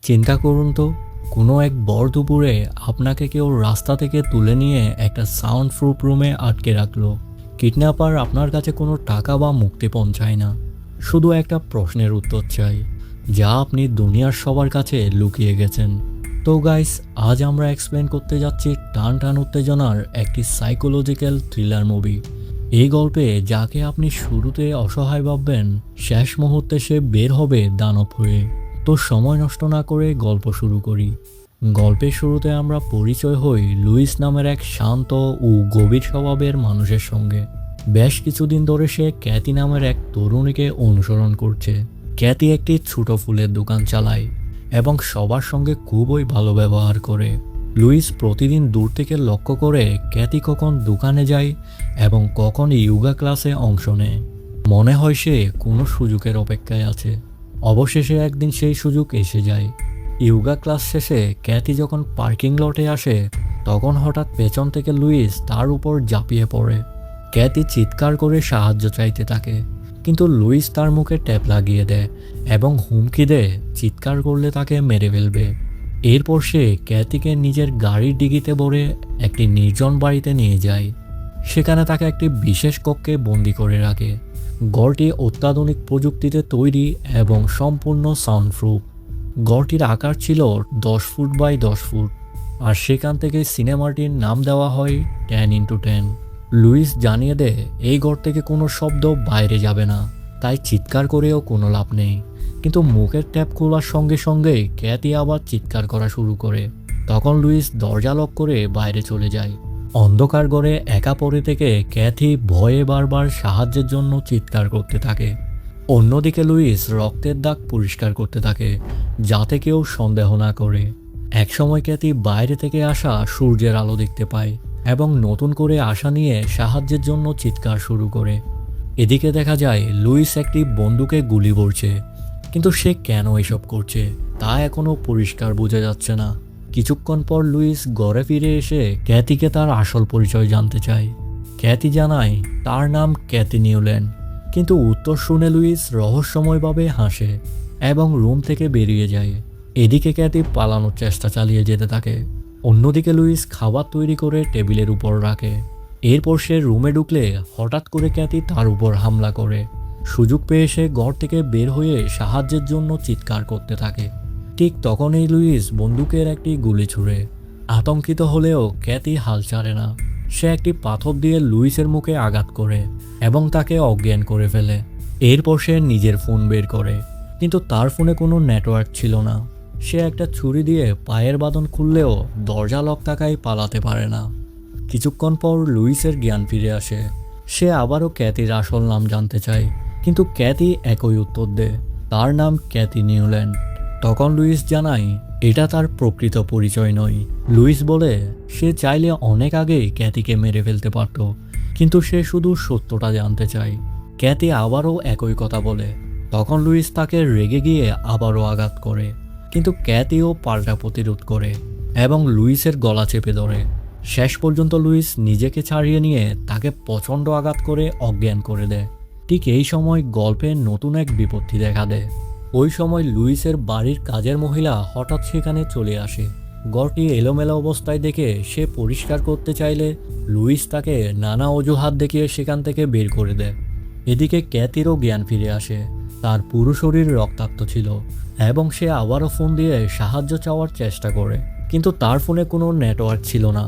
চিন্তা করুন তো, কোনো এক ভর দুপুরে আপনাকে কেউ রাস্তা থেকে তুলে নিয়ে একটা সাউন্ড প্রুফ রুমে আটকে রাখলো। কিডন্যাপার আপনার কাছে কোনো টাকা বা মুক্তিপণ চায় না, শুধু একটা প্রশ্নের উত্তর চাই, যা আপনি দুনিয়ার সবার কাছে লুকিয়ে গেছেন। তো গাইস, আজ আমরা এক্সপ্লেন করতে যাচ্ছি টান টান উত্তেজনার একটি সাইকোলজিক্যাল থ্রিলার মুভি। এই গল্পে যাকে আপনি শুরুতে অসহায় ভাববেন, শেষ মুহূর্তে সে বের হবে দানব হয়ে। তো সময় নষ্ট না করে গল্প শুরু করি। গল্পের শুরুতে আমরা পরিচয় হই লুইস নামের এক শান্ত ও গভীর স্বভাবের মানুষের সঙ্গে। বেশ কিছুদিন ধরে সে ক্যাথি নামের এক তরুণীকে অনুসরণ করছে। ক্যাথি একটি ছোট ফুলের দোকান চালায় এবং সবার সঙ্গে খুবই ভালো ব্যবহার করে। লুইস প্রতিদিন দূর থেকে লক্ষ্য করে ক্যাথি কখন দোকানে যায় এবং কখন ইয়োগা ক্লাসে অংশ নেয়। মনে হয় সে কোনো সুযোগের অপেক্ষায় আছে। অবশেষে একদিন সেই সুযোগ এসে যায়। ইয়োগা ক্লাস শেষে ক্যাথি যখন পার্কিং লটে আসে, তখন হঠাৎ পেছন থেকে লুইস তার উপর ঝাঁপিয়ে পড়ে। ক্যাথি চিৎকার করে সাহায্য চাইতে থাকে, কিন্তু লুইস তার মুখে ট্যাপ লাগিয়ে দেয় এবং হুমকি দেয় চিৎকার করলে তাকে মেরে ফেলবে। এরপর সে ক্যাথিকে নিজের গাড়ির ডিগিতে ভরে একটি নির্জন বাড়িতে নিয়ে যায়। সেখানে তাকে একটি বিশেষ কক্ষে বন্দি করে রাখে। ঘরটি অত্যাধুনিক প্রযুক্তিতে তৈরি এবং সম্পূর্ণ সাউন্ডপ্রুফ। ঘরটির আকার ছিল 10 ফুট বাই 10 ফুট, আর সেখান থেকে সিনেমাটির নাম দেওয়া হয় 10x10। লুইস জানিয়ে দেয় এই ঘর থেকে কোনো শব্দ বাইরে যাবে না, তাই চিৎকার করেও কোনো লাভ নেই। কিন্তু মুখের ট্যাপ খোলার সঙ্গে সঙ্গেই ক্যাথি আবার চিৎকার করা শুরু করে। তখন লুইস দরজা লক করে বাইরে চলে যায়। অন্ধকার ঘরে একা পড়ে থেকে ক্যাথি ভয়ে বারবার সাহায্যের জন্য চিৎকার করতে থাকে। অন্যদিকে লুইস রক্তের দাগ পরিষ্কার করতে থাকে, যাতে কেউ সন্দেহ না করে। একসময় ক্যাথি বাইরে থেকে আসা সূর্যের আলো দেখতে পায় এবং নতুন করে আশা নিয়ে সাহায্যের জন্য চিৎকার শুরু করে। এদিকে দেখা যায় লুইস একটি বন্দুকে গুলি ভরছে, কিন্তু সে কেন এসব করছে তা এখনও পরিষ্কার বোঝা যাচ্ছে না। কিছুক্ষণ পর লুইস ঘরে ফিরে এসে ক্যাথিকে তার আসল পরিচয় জানতে চায়। ক্যাথি জানায় তার নাম ক্যাথি নিউল্যান্ড, কিন্তু উত্তর শুনে লুইস রহস্যময়ভাবে হাসে এবং রুম থেকে বেরিয়ে যায়। এদিকে ক্যাথি পালানোর চেষ্টা চালিয়ে যেতে থাকে। অন্যদিকে লুইস খাবার তৈরি করে টেবিলের উপর রাখে। এরপর সে রুমে ঢুকলে হঠাৎ করে ক্যাথি তার উপর হামলা করে। সুযোগ পেয়ে সে ঘর থেকে বের হয়ে সাহায্যের জন্য চিৎকার করতে থাকে। ঠিক তখনই লুইস বন্দুকের একটি গুলি ছুড়ে। আতঙ্কিত হলেও ক্যাথি হাল ছাড়ে না। সে একটি পাথর দিয়ে লুইসের মুখে আঘাত করে এবং তাকে অজ্ঞান করে ফেলে। এরপর সে নিজের ফোন বের করে, কিন্তু তার ফোনে কোনো নেটওয়ার্ক ছিল না। সে একটা ছুরি দিয়ে পায়ের বাঁধন খুললেও দরজা লক থাকায় পালাতে পারে না। কিছুক্ষণ পর লুইসের জ্ঞান ফিরে আসে। সে আবারও ক্যাথির আসল নাম জানতে চায়, কিন্তু ক্যাথি একই উত্তর দেয়, তার নাম ক্যাথি নিউল্যান্ড। তখন লুইস জানায় এটা তার প্রকৃত পরিচয় নয়। লুইস বলে সে চাইলে অনেক আগেই ক্যাথিকে মেরে ফেলতে পারত, কিন্তু সে শুধু সত্যটা জানতে চায়। ক্যাথি আবারও একই কথা বলে। তখন লুইস তাকে রেগে গিয়ে আবারও আঘাত করে, কিন্তু ক্যাথিও পাল্টা প্রতিরোধ করে এবং লুইসের গলা চেপে ধরে। শেষ পর্যন্ত লুইস নিজেকে ছাড়িয়ে নিয়ে তাকে প্রচণ্ড আঘাত করে অজ্ঞান করে দেয়। ঠিক এই সময় গল্পে নতুন এক বিপত্তি দেখা দেয়। ওই সময় লুইসের বাড়ির কাজের মহিলা হঠাৎ সেখানে চলে আসে। ঘরটি এলোমেলো অবস্থায় দেখে সে পরিষ্কার করতে চাইলে লুইস তাকে নানা অজুহাত দেখিয়ে সেখান থেকে বের করে দেয়। এদিকে ক্যাথিরও জ্ঞান ফিরে আসে। তার পুরো শরীর রক্তাক্ত ছিল এবং সে আবারও ফোন দিয়ে সাহায্য চাওয়ার চেষ্টা করে, কিন্তু তার ফোনে কোনো নেটওয়ার্ক ছিল না।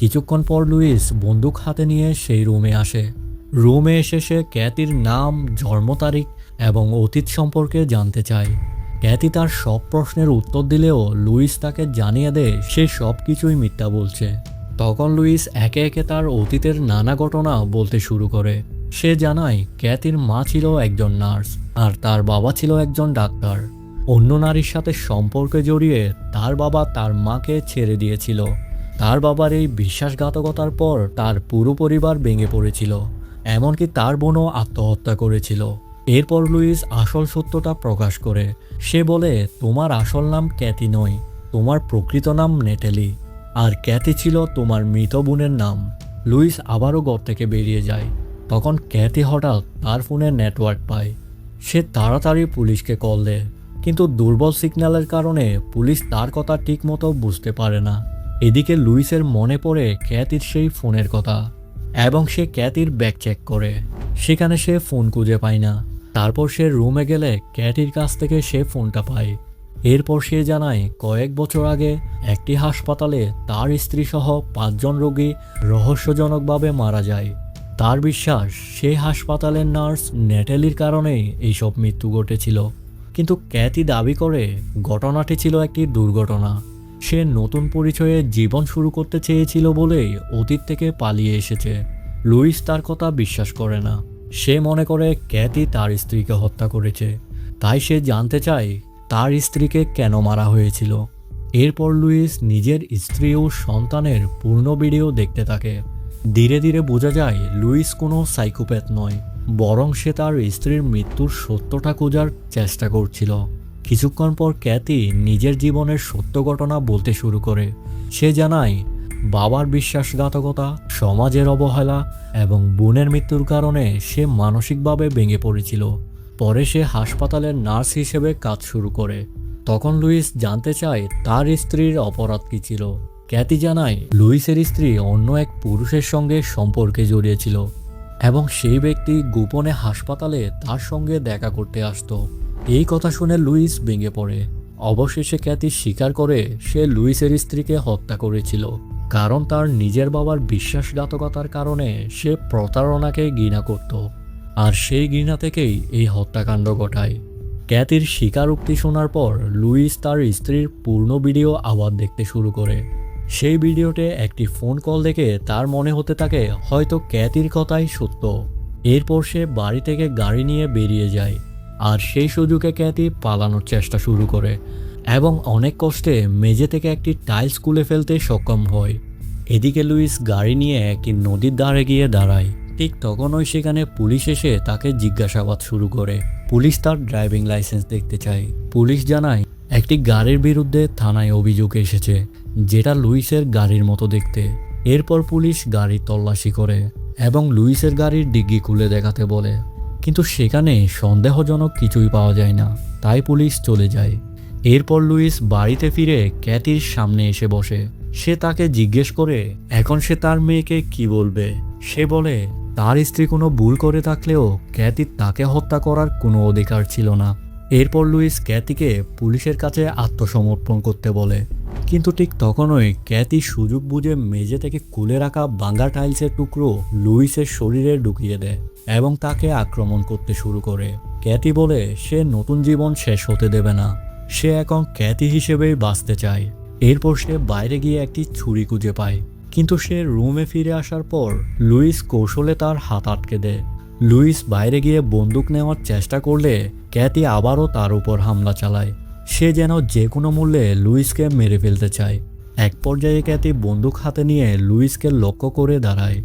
কিছুক্ষণ পর লুইস বন্দুক হাতে নিয়ে সেই রুমে আসে। রুমে এসে সে ক্যাথির নাম, জন্ম তারিখ এবং অতীত সম্পর্কে জানতে চায়। ক্যাথি তার সব প্রশ্নের উত্তর দিলেও লুইস তাকে জানিয়ে দেয় সে সব কিছুই মিথ্যা বলছে। তখন লুইস একে একে তার অতীতের নানা ঘটনা বলতে শুরু করে। সে জানায় ক্যাথির মা ছিল একজন নার্স আর তার বাবা ছিল একজন ডাক্তার। অন্য নারীর সাথে সম্পর্কে জড়িয়ে তার বাবা তার মাকে ছেড়ে দিয়েছিল। তার বাবার এই বিশ্বাসঘাতকতার পর তার পুরো পরিবার ভেঙে পড়েছিল, এমনকি তার বোনও আত্মহত্যা করেছিল। এরপর লুইস আসল সত্যটা প্রকাশ করে। সে বলে তোমার আসল নাম ক্যাথি নয়, তোমার প্রকৃত নাম নেটেলি, আর ক্যাথি ছিল তোমার মৃত বোনের নাম। লুইস আবারও ঘর থেকে বেরিয়ে যায়। তখন ক্যাথি হঠাৎ তার ফোনে নেটওয়ার্ক পায়। সে তাড়াতাড়ি পুলিশকে কল দেয়, কিন্তু দুর্বল সিগন্যালের কারণে পুলিশ তার কথা ঠিকমতো বুঝতে পারে না। এদিকে লুইসের মনে পড়ে ক্যাথির সেই ফোনের কথা এবং সে ক্যাথির ব্যাগ চেক করে। সেখানে সে ফোন খুঁজে পায় না। তারপর সে রুমে গেলে ক্যাথির কাছ থেকে সে ফোনটা পায়। এরপর সে জানায় কয়েক বছর আগে একটি হাসপাতালে তার স্ত্রী সহ 5 জন রোগী রহস্যজনকভাবে মারা যায়। তার বিশ্বাস সেই হাসপাতালের নার্স নেটালির কারণেই এইসব মৃত্যু ঘটেছিল। কিন্তু ক্যাথি দাবি করে ঘটনাটি ছিল একটি দুর্ঘটনা। সে নতুন পরিচয়ে জীবন শুরু করতে চেয়েছিল বলেই অতীত থেকে পালিয়ে এসেছে। লুইস তার কথা বিশ্বাস করে না। সে মনে করে ক্যাথি তার স্ত্রীকে হত্যা করেছে। তাই সে জানতে চায় তার স্ত্রীকে কেন মারা হয়েছিল। এরপর লুইস নিজের স্ত্রী ও সন্তানের পূর্ণ ভিডিও দেখতে থাকে। ধীরে ধীরে বোঝা যায় লুইস কোনো সাইকোপ্যাথ নয়, বরং সে তার স্ত্রীর মৃত্যুর সত্যটা খোঁজার চেষ্টা করছিল। কিছুক্ষণ পর ক্যাথি নিজের জীবনের সত্য ঘটনা বলতে শুরু করে। সে জানায় বাবার বিশ্বাসঘাতকতা, সমাজের অবহেলা এবং বোনের মৃত্যুর কারণে সে মানসিকভাবে ভেঙে পড়েছিল। পরে সে হাসপাতালের নার্স হিসেবে কাজ শুরু করে। তখন লুইস জানতে চায় তার স্ত্রীর অপরাধ কী ছিল। ক্যাথি জানায় লুইসের স্ত্রী অন্য এক পুরুষের সঙ্গে সম্পর্কে জড়িয়েছিল এবং সেই ব্যক্তি গোপনে হাসপাতালে তার সঙ্গে দেখা করতে আসতো। এই কথা শুনে লুইস ভেঙে পড়ে। অবশেষে ক্যাথি স্বীকার করে সে লুইসের স্ত্রীকে হত্যা করেছিল, কারণ তার নিজের বাবার বিশ্বাসঘাতকতার কারণে সে প্রতারণাকে ঘৃণা করত, আর সেই ঘৃণা থেকেই এই হত্যাকাণ্ড ঘটায়। ক্যাথির স্বীকারোক্তি শোনার পর লুইস তার স্ত্রীর পূর্ণ ভিডিও আবার দেখতে শুরু করে। সেই ভিডিওতে একটি ফোন কল দেখে তার মনে হতে থাকে হয়তো ক্যাথির কথাই সত্য। এরপর সে বাড়ি থেকে গাড়ি নিয়ে বেরিয়ে যায়, আর সেই সুযোগে ক্যাথি পালানোর চেষ্টা শুরু করে এবং অনেক কষ্টে মেঝে থেকে একটি টাইলস খুলে ফেলতে সক্ষম হয়। এদিকে লুইস গাড়ি নিয়ে একটি নদীর ধারে গিয়ে দাঁড়ায়। ঠিক তখনই সেখানে পুলিশ এসে তাকে জিজ্ঞাসাবাদ শুরু করে। পুলিশ তার ড্রাইভিং লাইসেন্স দেখতে চায়। পুলিশ জানায় একটি গাড়ির বিরুদ্ধে থানায় অভিযোগ এসেছে, যেটা লুইসের গাড়ির মতো দেখতে। এরপর পুলিশ গাড়ি তল্লাশি করে এবং লুইসের গাড়ির ডিগ্গি খুলে দেখাতে বলে, কিন্তু সেখানে সন্দেহজনক কিছুই পাওয়া যায় না। তাই পুলিশ চলে যায়। এরপর লুইস বাড়িতে ফিরে ক্যাথির সামনে এসে বসে। সে তাকে জিজ্ঞেস করে এখন সে তার মেয়েকে কি বলবে। সে বলে তার স্ত্রী কোনো ভুল করে থাকলেও ক্যাথি তাকে হত্যা করার কোনো অধিকার ছিল না। এরপর লুইস ক্যাথিকে পুলিশের কাছে আত্মসমর্পণ করতে বলে, কিন্তু ঠিক তখনই ক্যাথি সুযোগ বুঝে মেঝে থেকে খুলে রাখা ভাঙা টাইলসের টুকরো লুইসের শরীরে ঢুকিয়ে দেয় এবং তাকে আক্রমণ করতে শুরু করে। ক্যাথি বলে সে নতুন জীবন শেষ হতে দেবে না, সে এখন ক্যাথি হিসেবেই বাঁচতে চায়। এরপর সে বাইরে গিয়ে একটি ছুরি খুঁজে পায়, কিন্তু সে রুমে ফিরে আসার পর লুইস কৌশলে তার হাত আটকে দেয়। লুইস বাইরে গিয়ে বন্দুক নেওয়ার চেষ্টা করলে ক্যাথি আবারও তার উপর হামলা চালায়। সে যেন যে কোনো মূল্যে লুইসকে মেরে ফেলতে চায়। এক পর্যায়ে ক্যাথি বন্দুক হাতে নিয়ে লুইসকে লক্ষ্য করে দাঁড়ায়।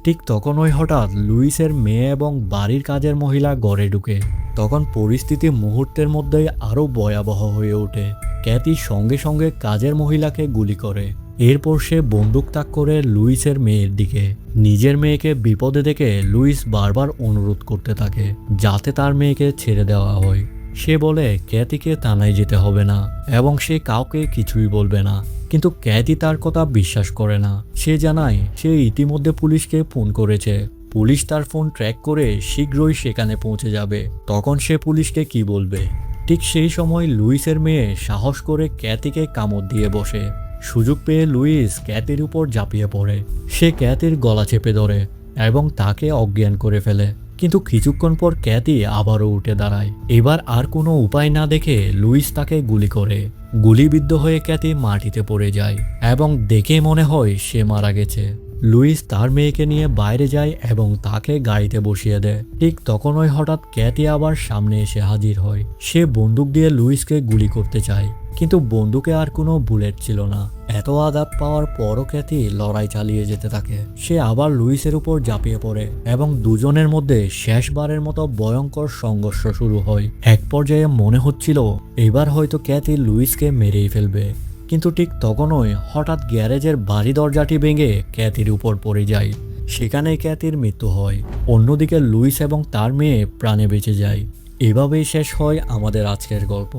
ঠিক তখনই হঠাৎ লুইসের মেয়ে এবং বাড়ির কাজের মহিলা ঘরে ঢুকে। তখন পরিস্থিতি মুহূর্তের মধ্যেই আরও ভয়াবহ হয়ে ওঠে। ক্যাথি সঙ্গে সঙ্গে কাজের মহিলাকে গুলি করে। এরপর সে বন্দুক তাক করে লুইসের মেয়ের দিকে। নিজের মেয়েকে বিপদে দেখে লুইস বারবার অনুরোধ করতে থাকে যাতে তার মেয়েকে ছেড়ে দেওয়া হয়। সে বলে ক্যাথিকে থানায় যেতে হবে না এবং সে কাউকে কিছুই বলবে না, কিন্তু ক্যাথি তার কথা বিশ্বাস করে না। সে জানায় সে ইতিমধ্যে পুলিশকে ফোন করেছে। পুলিশ তার ফোন ট্র্যাক করে শীঘ্রই সেখানে পৌঁছে যাবে। তখন সে পুলিশকে কি বলবে? ঠিক সেই সময় লুইসের মেয়ে সাহস করে ক্যাথিকে কামড় দিয়ে বসে। সুযোগ পেয়ে লুইস ক্যাথির উপর ঝাঁপিয়ে পড়ে। সে ক্যাথির গলা চেপে ধরে এবং তাকে অজ্ঞান করে ফেলে। কিন্তু কিছুক্ষণ পর ক্যাথি আবারও উঠে দাঁড়ায়। এবার আর কোনো উপায় না দেখে লুইস তাকে গুলি করে। গুলিবিদ্ধ হয়ে ক্যাথি মাটিতে পড়ে যায় এবং দেখে মনে হয় সে মারা গেছে। লুইস তার মেয়েকে নিয়ে বাইরে যায় এবং তাকে গাড়িতে বসিয়ে দেয়। ঠিক তখনই হঠাৎ ক্যাথি আবার সামনে এসে হাজির হয়। সে বন্দুক দিয়ে লুইসকে গুলি করতে চায়, কিন্তু বন্দুকে আর কোনো বুলেট ছিল না। এত আঘাত পাওয়ার পরও ক্যাথি লড়াই চালিয়ে যেতে থাকে। সে আবার লুইসের উপর ঝাঁপিয়ে পড়ে এবং দুজনের মধ্যে শেষবারের মতো ভয়ঙ্কর সংঘর্ষ শুরু হয়। এক পর্যায়ে মনে হচ্ছিল এবার হয়তো ক্যাথি লুইসকে মেরেই ফেলবে, কিন্তু ঠিক তখনই হঠাৎ গ্যারেজের বাড়ি দরজাটি ভেঙে ক্যাথির উপর পড়ে যায়। সেখানেই ক্যাথির মৃত্যু হয়। অন্যদিকে লুইস এবং তার মেয়ে প্রাণে বেঁচে যায়। এভাবেই শেষ হয় আমাদের আজকের গল্প।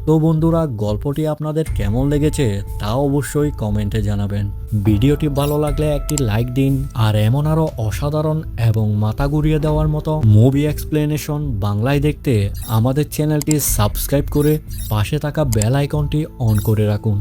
তো বন্ধুরা, গল্পটি আপনাদের কেমন লেগেছে তা অবশ্যই কমেন্টে জানাবেন। ভিডিওটি ভালো লাগলে একটি লাইক দিন, আর এমন আরও অসাধারণ এবং মাথা ঘুরিয়ে দেওয়ার মতো মুভি এক্সপ্লেনেশন বাংলায় দেখতে আমাদের চ্যানেলটি সাবস্ক্রাইব করে পাশে থাকা বেল আইকনটি অন করে রাখুন।